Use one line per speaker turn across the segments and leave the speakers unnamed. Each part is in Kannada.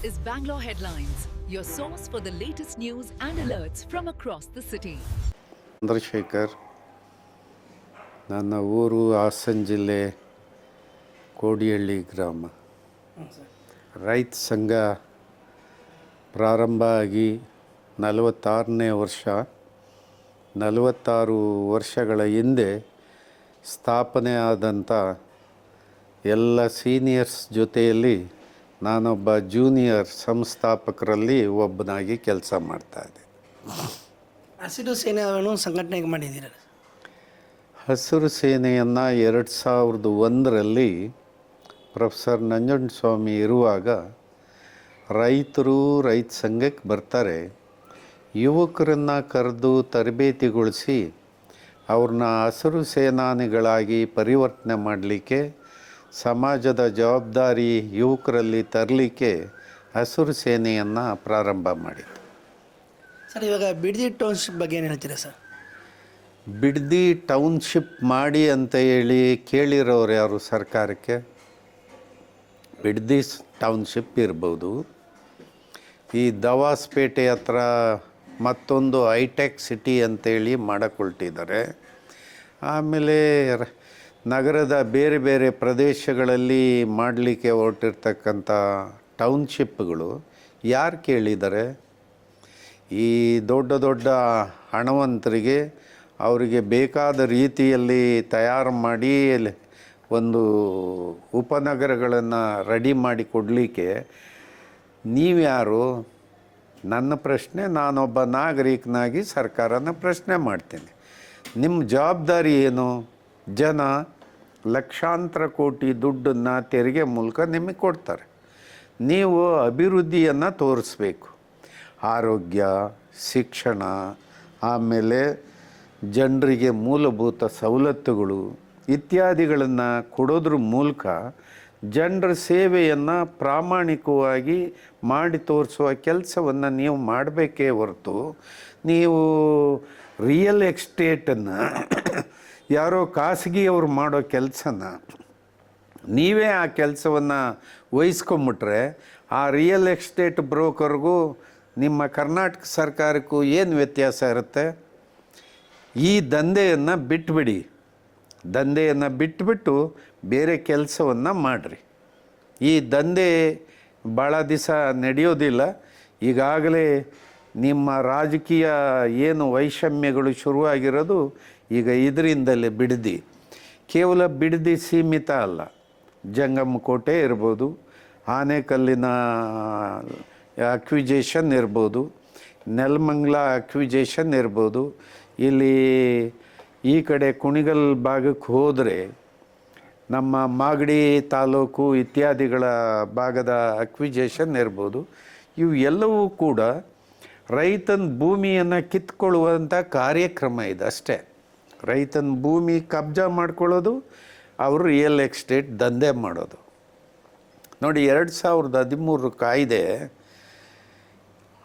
is Bangalore Headlines, your source for the latest news and alerts from across the city.
Chandrashekhar, ನನ್ನ ಊರು ಹಾಸನ ಜಿಲ್ಲೆ ಕೋಡಿಹಳ್ಳಿ ಗ್ರಾಮ. ರೈತ ಸಂಘ ಪ್ರಾರಂಭ ಆಗಿ 46ನೇ ವರ್ಷ. 46 ವರ್ಷಗಳ ಹಿಂದೆ ಸ್ಥಾಪನೆ ಆದಂಥ ಎಲ್ಲ ಸೀನಿಯರ್ಸ್ ಜೊತೆಯಲ್ಲಿ ನಾನೊಬ್ಬ ಜೂನಿಯರ್ ಸಂಸ್ಥಾಪಕರಲ್ಲಿ ಒಬ್ಬನಾಗಿ ಕೆಲಸ ಮಾಡ್ತಾಯಿದ್ದೆ.
ಹಸಿರು ಸೇನೆಯನ್ನು ಸಂಘಟನೆ ಮಾಡಿದ್ದೀರ.
ಹಸಿರು ಸೇನೆಯನ್ನು 2001ರಲ್ಲಿ ಪ್ರೊಫೆಸರ್ ನಂಜುಂಡಸ್ವಾಮಿ ಇರುವಾಗ ರೈತರು ರೈತ ಸಂಘಕ್ಕೆ ಬರ್ತಾರೆ. ಯುವಕರನ್ನು ಕರೆದು ತರಬೇತಿಗೊಳಿಸಿ ಅವ್ರನ್ನ ಹಸಿರು ಸೇನಾನಿಗಳಾಗಿ ಪರಿವರ್ತನೆ ಮಾಡಲಿಕ್ಕೆ, ಸಮಾಜದ ಜವಾಬ್ದಾರಿ ಯುವಕರಲ್ಲಿ ತರಲಿಕ್ಕೆ ಹಸಿರು ಸೇನೆಯನ್ನು ಪ್ರಾರಂಭ ಮಾಡಿತು.
ಸರ್, ಇವಾಗ ಬಿಡದಿ ಟೌನ್ಶಿಪ್ ಬಗ್ಗೆ ಏನು ಹೇಳ್ತೀರಾ ಸರ್?
ಬಿಡದಿ ಟೌನ್ಶಿಪ್ ಮಾಡಿ ಅಂತ ಹೇಳಿ ಕೇಳಿರೋರು ಯಾರು ಸರ್ಕಾರಕ್ಕೆ? ಬಿಡದಿ ಟೌನ್ಶಿಪ್ ಇರ್ಬೋದು, ಈ ದವಾಸ್ಪೇಟೆ ಹತ್ರ ಮತ್ತೊಂದು ಹೈಟೆಕ್ ಸಿಟಿ ಅಂತೇಳಿ ಮಾಡಕೊಳ್ತಿದ್ದಾರೆ. ಆಮೇಲೆ ನಗರದ ಬೇರೆ ಬೇರೆ ಪ್ರದೇಶಗಳಲ್ಲಿ ಮಾಡಲಿಕ್ಕೆ ಹೊರಟಿರ್ತಕ್ಕಂಥ ಟೌನ್ಶಿಪ್ಗಳು ಯಾರು ಕೇಳಿದ್ದಾರೆ? ಈ ದೊಡ್ಡ ದೊಡ್ಡ ಹಣವಂತರಿಗೆ ಅವರಿಗೆ ಬೇಕಾದ ರೀತಿಯಲ್ಲಿ ತಯಾರು ಮಾಡಿ ಒಂದು ಉಪನಗರಗಳನ್ನು ರೆಡಿ ಮಾಡಿ ಕೊಡಲಿಕ್ಕೆ ನೀವ್ಯಾರು? ನನ್ನ ಪ್ರಶ್ನೆ, ನಾನೊಬ್ಬ ನಾಗರಿಕನಾಗಿ ಸರ್ಕಾರನ ಪ್ರಶ್ನೆ ಮಾಡ್ತೀನಿ. ನಿಮ್ಮ ಜವಾಬ್ದಾರಿ ಏನು? ಜನ ಲಕ್ಷಾಂತರ ಕೋಟಿ ದುಡ್ಡನ್ನು ತೆರಿಗೆ ಮೂಲಕ ನಿಮಗೆ ಕೊಡ್ತಾರೆ. ನೀವು ಅಭಿವೃದ್ಧಿಯನ್ನು ತೋರಿಸ್ಬೇಕು. ಆರೋಗ್ಯ, ಶಿಕ್ಷಣ, ಆಮೇಲೆ ಜನರಿಗೆ ಮೂಲಭೂತ ಸವಲತ್ತುಗಳು ಇತ್ಯಾದಿಗಳನ್ನು ಕೊಡೋದ್ರ ಮೂಲಕ ಜನರ ಸೇವೆಯನ್ನು ಪ್ರಾಮಾಣಿಕವಾಗಿ ಮಾಡಿ ತೋರಿಸುವ ಕೆಲಸವನ್ನು ನೀವು ಮಾಡಬೇಕೇ ಹೊರತು, ನೀವು ರಿಯಲ್ ಎಸ್ಟೇಟನ್ನು ಯಾರೋ ಖಾಸಗಿಯವರು ಮಾಡೋ ಕೆಲಸನ ನೀವೇ ಆ ಕೆಲಸವನ್ನು ವಹಿಸ್ಕೊಂಬಿಟ್ರೆ ಆ ರಿಯಲ್ ಎಸ್ಟೇಟ್ ಬ್ರೋಕರ್ಗೂ ನಿಮ್ಮ ಕರ್ನಾಟಕ ಸರ್ಕಾರಕ್ಕೂ ಏನು ವ್ಯತ್ಯಾಸ ಇರುತ್ತೆ? ಈ ದಂಧೆಯನ್ನು ಬಿಟ್ಬಿಡಿ. ದಂಧೆಯನ್ನು ಬಿಟ್ಬಿಟ್ಟು ಬೇರೆ ಕೆಲಸವನ್ನು ಮಾಡಿರಿ. ಈ ದಂಧೆ ಭಾಳ ದಿವಸ ನಡೆಯೋದಿಲ್ಲ. ಈಗಾಗಲೇ ನಿಮ್ಮ ರಾಜಕೀಯ ಏನು ವೈಷಮ್ಯಗಳು ಶುರುವಾಗಿರೋದು ಈಗ ಇದರಿಂದಲೇ. ಬಿಡದಿ ಕೇವಲ ಬಿಡದಿ ಸೀಮಿತ ಅಲ್ಲ, ಜಂಗಮಕೋಟೆ ಇರ್ಬೋದು, ಆನೇಕಲ್ಲಿನ ಅಕ್ವಿಜೇಷನ್ ಇರ್ಬೋದು, ನೆಲಮಂಗಲ ಅಕ್ವಿಜೇಷನ್ ಇರ್ಬೋದು, ಇಲ್ಲಿ ಈ ಕಡೆ ಕುಣಿಗಲ್ ಭಾಗಕ್ಕೆ ಹೋದರೆ ನಮ್ಮ ಮಾಗಡಿ ತಾಲೂಕು ಇತ್ಯಾದಿಗಳ ಭಾಗದ ಅಕ್ವಿಜೇಷನ್ ಇರ್ಬೋದು. ಇವು ಎಲ್ಲವೂ ಕೂಡ ರೈತನ ಭೂಮಿಯನ್ನು ಕಿತ್ಕೊಳ್ಳುವಂಥ ಕಾರ್ಯಕ್ರಮ ಇದೆ ಅಷ್ಟೇ. ರೈತನ ಭೂಮಿ ಕಬ್ಜಾ ಮಾಡ್ಕೊಳ್ಳೋದು, ಅವರು ರಿಯಲ್ ಎಸ್ಟೇಟ್ ದಂಧೆ ಮಾಡೋದು. ನೋಡಿ, 2013 ಕಾಯ್ದೆ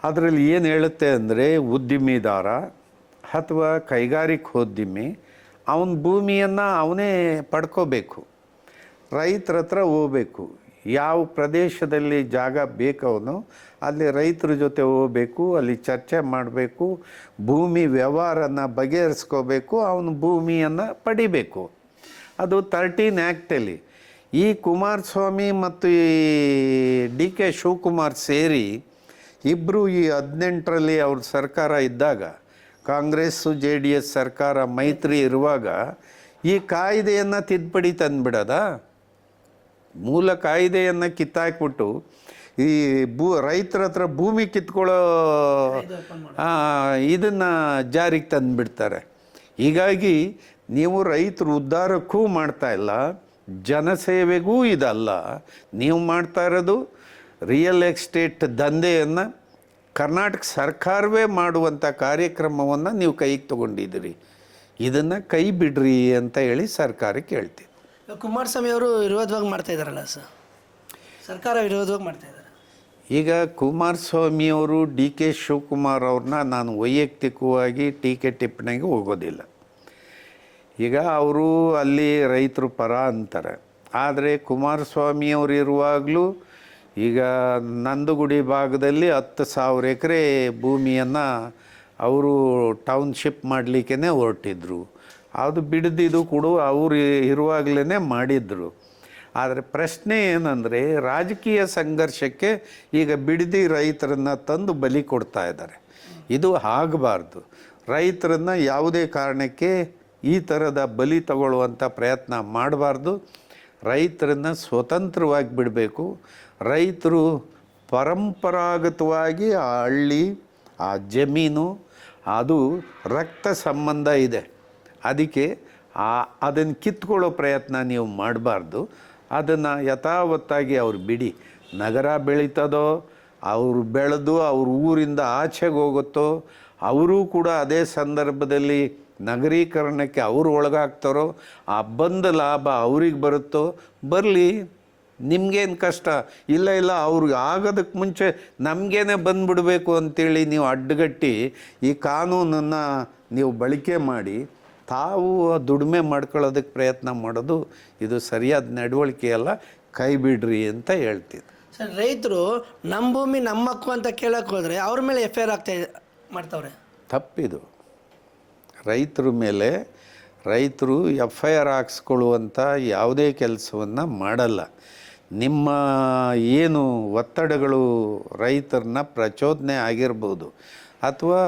ಅದರಲ್ಲಿ ಏನು ಹೇಳುತ್ತೆ ಅಂದರೆ, ಉದ್ದಿಮೆದಾರ ಅಥವಾ ಕೈಗಾರಿಕೋದ್ಯಮಿ ಅವನ ಭೂಮಿಯನ್ನು ಅವನೇ ಪಡ್ಕೋಬೇಕು, ರೈತರ ಹತ್ರ ಹೋಗ್ಬೇಕು. ಯಾವ ಪ್ರದೇಶದಲ್ಲಿ ಜಾಗ ಬೇಕವನು ಅಲ್ಲಿ ರೈತರ ಜೊತೆ ಹೋಗಬೇಕು, ಅಲ್ಲಿ ಚರ್ಚೆ ಮಾಡಬೇಕು, ಭೂಮಿ ವ್ಯವಹಾರನ ಬಗೆಹರಿಸ್ಕೋಬೇಕು, ಅವನ ಭೂಮಿಯನ್ನು ಪಡಿಬೇಕು. ಅದು 13 ಆ್ಯಕ್ಟಲ್ಲಿ. ಈ ಕುಮಾರಸ್ವಾಮಿ ಮತ್ತು ಈ ಡಿ ಕೆ ಶಿವಕುಮಾರ್ ಸೇರಿ ಇಬ್ಬರು ಈ 18ರಲ್ಲಿ ಅವ್ರ ಸರ್ಕಾರ ಇದ್ದಾಗ, ಕಾಂಗ್ರೆಸ್ಸು JDS ಸರ್ಕಾರ ಮೈತ್ರಿ ಇರುವಾಗ ಈ ಕಾಯ್ದೆಯನ್ನು ತಿದ್ದುಪಡಿ ತಂದುಬಿಡೋದ? ಮೂಲ ಕಾಯ್ದೆಯನ್ನು ಕಿತ್ತಾಕ್ಬಿಟ್ಟು ಈ ರೈತರ ಹತ್ರ ಭೂಮಿ ಕಿತ್ಕೊಳ್ಳೋ ಇದನ್ನು ಜಾರಿಗೆ ತಂದುಬಿಡ್ತಾರೆ. ಹೀಗಾಗಿ ನೀವು ರೈತರು ಉದ್ಧಾರಕ್ಕೂ ಮಾಡ್ತಾಯಿಲ್ಲ, ಜನಸೇವೆಗೂ ಇದಲ್ಲ. ನೀವು ಮಾಡ್ತಾ ಇರೋದು ರಿಯಲ್ ಎಸ್ಟೇಟ್ ದಂಧೆಯನ್ನು ಕರ್ನಾಟಕ ಸರ್ಕಾರವೇ ಮಾಡುವಂಥ ಕಾರ್ಯಕ್ರಮವನ್ನು ನೀವು ಕೈಗೆ ತೊಗೊಂಡಿದ್ದೀರಿ. ಇದನ್ನು ಕೈ ಬಿಡ್ರಿ ಅಂತ ಹೇಳಿ ಸರ್ಕಾರಕ್ಕೆ ಹೇಳ್ತೀವಿ.
ಕುಮಾರಸ್ವಾಮಿ ಅವರು ವಿರೋಧವಾಗಿ ಮಾಡ್ತಾ ಇದ್ದಾರಲ್ಲ ಸರ್, ಸರ್ಕಾರ ವಿರೋಧವಾಗಿ ಮಾಡ್ತಾ ಇದ್ದಾರೆ.
ಈಗ ಕುಮಾರಸ್ವಾಮಿಯವರು ಡಿ ಕೆ ಶಿವಕುಮಾರ್ ಅವ್ರನ್ನ ನಾನು ವೈಯಕ್ತಿಕವಾಗಿ ಟೀಕೆ ಟಿಪ್ಪಣಿಗೆ ಹೋಗೋದಿಲ್ಲ. ಈಗ ಅವರು ಅಲ್ಲಿ ರೈತರು ಪರ ಅಂತಾರೆ. ಆದರೆ ಕುಮಾರಸ್ವಾಮಿಯವರು ಇರುವಾಗಲೂ ಈಗ ನಂದಗುಡಿ ಭಾಗದಲ್ಲಿ 10,000 ಎಕರೆ ಭೂಮಿಯನ್ನು ಅವರು ಟೌನ್ಶಿಪ್ ಮಾಡಲಿಕ್ಕೇ ಹೊರಟಿದ್ರು. ಅದು ಬಿಡದಿದ್ದು ಕೂಡ ಅವರು ಇರುವಾಗಲೇ ಮಾಡಿದ್ರು. ಆದರೆ ಪ್ರಶ್ನೆ ಏನಂದರೆ, ರಾಜಕೀಯ ಸಂಘರ್ಷಕ್ಕೆ ಈಗ ಬಿಡದಿ ರೈತರನ್ನು ತಂದು ಬಲಿ ಕೊಡ್ತಾ ಇದ್ದಾರೆ. ಇದು ಆಗಬಾರ್ದು. ರೈತರನ್ನು ಯಾವುದೇ ಕಾರಣಕ್ಕೆ ಈ ಥರದ ಬಲಿ ತಗೊಳ್ಳುವಂಥ ಪ್ರಯತ್ನ ಮಾಡಬಾರ್ದು. ರೈತರನ್ನು ಸ್ವತಂತ್ರವಾಗಿ ಬಿಡಬೇಕು. ರೈತರು ಪರಂಪರಾಗತವಾಗಿ ಆ ಹಳ್ಳಿ, ಆ ಜಮೀನು, ಅದು ರಕ್ತ ಸಂಬಂಧ ಇದೆ. ಅದಕ್ಕೆ ಅದನ್ನು ಕಿತ್ಕೊಳ್ಳೋ ಪ್ರಯತ್ನ ನೀವು ಮಾಡಬಾರ್ದು. ಅದನ್ನು ಯಥಾವತ್ತಾಗಿ ಅವ್ರು ಬಿಡಿ. ನಗರ ಬೆಳೀತದೋ, ಅವರು ಬೆಳೆದು ಅವ್ರ ಊರಿಂದ ಆಚೆಗೆ ಹೋಗುತ್ತೋ, ಅವರೂ ಕೂಡ ಅದೇ ಸಂದರ್ಭದಲ್ಲಿ ನಗರೀಕರಣಕ್ಕೆ ಅವರು ಒಳಗಾಗ್ತಾರೋ, ಆ ಬಂದ ಲಾಭ ಅವ್ರಿಗೆ ಬರುತ್ತೋ ಬರಲಿ, ನಿಮಗೇನು ಕಷ್ಟ ಇಲ್ಲ. ಅವ್ರಿಗೆ ಆಗೋದಕ್ಕೆ ಮುಂಚೆ ನಮಗೇನೆ ಬಂದುಬಿಡಬೇಕು ಅಂತೇಳಿ ನೀವು ಅಡ್ಡಗಟ್ಟಿ ಈ ಕಾನೂನನ್ನು ನೀವು ಬಳಕೆ ಮಾಡಿ ತಾವು ದುಡಿಮೆ ಮಾಡ್ಕೊಳ್ಳೋದಕ್ಕೆ ಪ್ರಯತ್ನ ಮಾಡೋದು ಇದು ಸರಿಯಾದ ನಡವಳಿಕೆ ಅಲ್ಲ. ಕೈ ಬಿಡ್ರಿ ಅಂತ ಹೇಳ್ತೀನಿ.
ಸರ್, ರೈತರು ನಮ್ಮ ಭೂಮಿ ನಮ್ಮ ಹಕ್ಕು ಅಂತ ಕೇಳಕ್ಕೆ ಹೋದರೆ ಅವ್ರ ಮೇಲೆ FIR ಮಾಡ್ತಾವ್ರೆ.
ತಪ್ಪಿದು. ರೈತರ ಮೇಲೆ ರೈತರು FIR ಹಾಕ್ಸ್ಕೊಳ್ಳುವಂಥ ಯಾವುದೇ ಕೆಲಸವನ್ನು ಮಾಡಲ್ಲ. ನಿಮ್ಮ ಏನು ಒತ್ತಡಗಳು ರೈತರನ್ನ ಪ್ರಚೋದನೆ ಆಗಿರ್ಬೋದು, ಅಥವಾ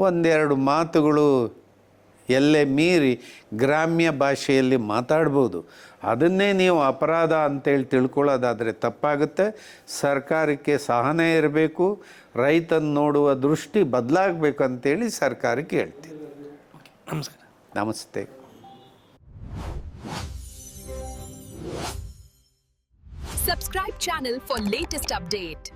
ಒಂದೆರಡು ಮಾತುಗಳು ಎಲ್ಲೇ ಮೀರಿ ಗ್ರಾಮ್ಯ ಭಾಷೆಯಲ್ಲಿ ಮಾತಾಡ್ಬೋದು, ಅದನ್ನೇ ನೀವು ಅಪರಾಧ ಅಂತೇಳಿ ತಿಳ್ಕೊಳ್ಳೋದಾದರೆ ತಪ್ಪಾಗುತ್ತೆ. ಸರ್ಕಾರಕ್ಕೆ ಸಹನೆ ಇರಬೇಕು, ರೈತನ ನೋಡುವ ದೃಷ್ಟಿ ಬದಲಾಗಬೇಕು ಅಂತೇಳಿ ಸರ್ಕಾರಕ್ಕೆ ಹೇಳ್ತೀನಿ.
ನಮಸ್ಕಾರ.
ನಮಸ್ತೆ.
Subscribe channel for latest update.